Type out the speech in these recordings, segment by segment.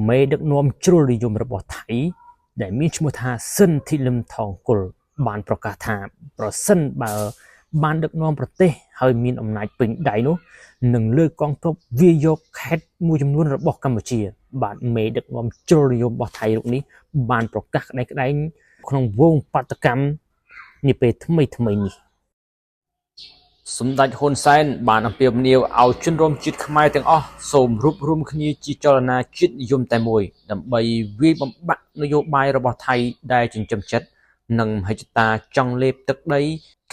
មេដឹកនាំជ្រុលនិយមរបស់ថៃដែលមានឈ្មោះថាស៊ិនធីលឹមថងគុលបានប្រកាសថាប្រសិនបើបានដឹកនាំប្រទេសហើយមានអំណាចពេញដៃនោះនឹងលើកកងទ័ពវាយយកខេត្តមួយចំនួនរបស់កម្ពុជាបាទមេដឹកនាំជ្រុលនិយមរបស់ថៃរូបនេះបានប្រកាសក្តែងក្នុងវងបាតកម្មនាពេលថ្មីនេះសម្ដេចហ៊ុនសែនបានអំពាវនាវឲ្យជនរួមជាតិខ្មែរទាំងអស់សូមរួបរวมគ្នាជាចលនាជាតិនិយមតែមួយដើម្បីវាយបំបាក់នយោបាយរបស់ថៃដែលចិញ្ចឹមចិត្តនិងមហិច្ឆតាចង់លេបទឹកដី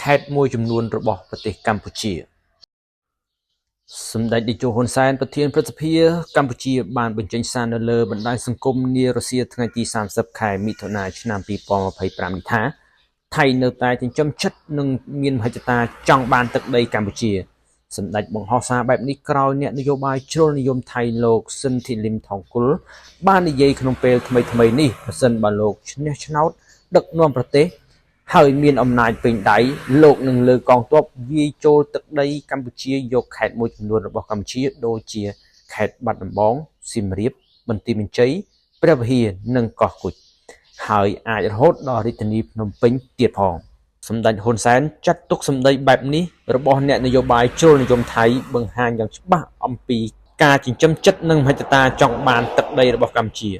ខេត្តមួយចំនួនរបស់ប្រទេសកម្ពុជាសម្ដេចតេជោហ៊ុនសែនប្រធានព្រឹទ្ធសភាកម្ពុជាបានបញ្ចេញសារនៅលើបណ្ដាញសង្គមនារុស្ស៊ីថ្ងៃទី30ខែមិថុនាឆ្នាំ2025នេះថាថៃនៅតែចិញ្ចឹមចិត្តនិងមានមហិច្ឆតាចង់បានទឹកដីកម្ពុជាសម្ដេចបង្ហោះសារបែបនេះក្រោយអ្នកនយោបាយជ្រុលនិយមថៃលោកស៊ិនធីលឹមថងគុលបាននិយាយក្នុងពេលថ្មីនេះប្រសិនបើលោកឈ្នះឆ្នោតដឹកនាំប្រទេសហើយមានអំណាចពេញដៃលោកនឹងលើកងទ័ពវាយចូលទឹកដីកម្ពុជាយកខេត្តមួយចំនួនរបស់កម្ពុជាដូចជាខេត្តបាត់ដំបងសៀមរាបបន្ទាយមានជ័យព្រះវិហារនិងកោះកុចហើយអាចរហូតដល់រាជធានីភ្នំពេញទៀតផងសម្ដេចហ៊ុនសែនចាត់ទុកសម្ដីបែបនេះរបស់អ្នកនយោបាយជ្រុលនិយមថៃបង្ហាញយ៉ាងច្បាស់អំពីការចិញ្ចឹមចិត្តនិងមហិច្ឆតាចង់បានទឹកដីរបស់កម្ពុជា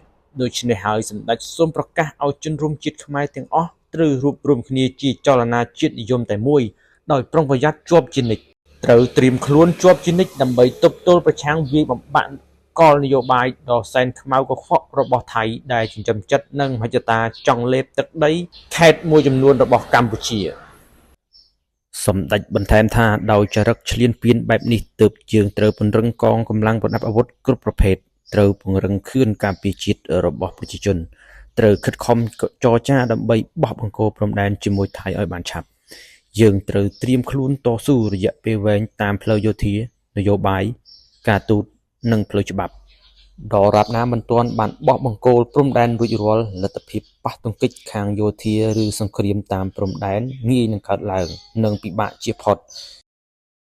ដូច្នេះហើយសម្ដេចសូមប្រកាសឲ្យជនរួមជាតិខ្មែរទាំងអស់ត្រូវរួបរวมគ្នាជាចលនាជាតិនិយមតែមួយដោយប្រុងប្រយ័ត្នជាប់ជានិច្ចត្រូវត្រៀមខ្លួនជាប់ជានិច្ចដើម្បីទប់ទល់ប្រឆាំងវាយបំបាក់កលនយោបាយដ៏សែនខ្មៅកខ្វក់របស់ថៃដែលចិញ្ចឹមចិត្តនិងមហិច្ឆតាចង់លេបទឹកដីខេត្តមួយចំនួនរបស់កម្ពុជាសម្ដេចបន្ថែមថាដោយចរិតឈ្លានពានបែបនេះទើបយើងត្រូវពង្រឹងកងកម្លាំងប្រដាប់អាវុធគ្រប់ប្រភេទត្រូវពង្រឹងខឿនការពារជាតិរបស់ប្រជាជនត្រូវខិតខំចរចាដើម្បីបោះបង្គោលព្រំដែនជាមួយថៃឲ្យបានឆាប់យើងត្រូវត្រៀមខ្លួនតស៊ូរយៈពេលវែងតាមផ្លូវយោធានយោបាយការទូតនិងផ្លូវច្បាប់ដរាបណាមិនទាន់បានបោះបង្គោលព្រំដែនរួចរាល់លទ្ធភាពប៉ះទង្គិចខាងយោធាឬសង្គ្រាមតាមព្រំដែនងាយនឹងកើតឡើងនិងពិបាកជៀសផុត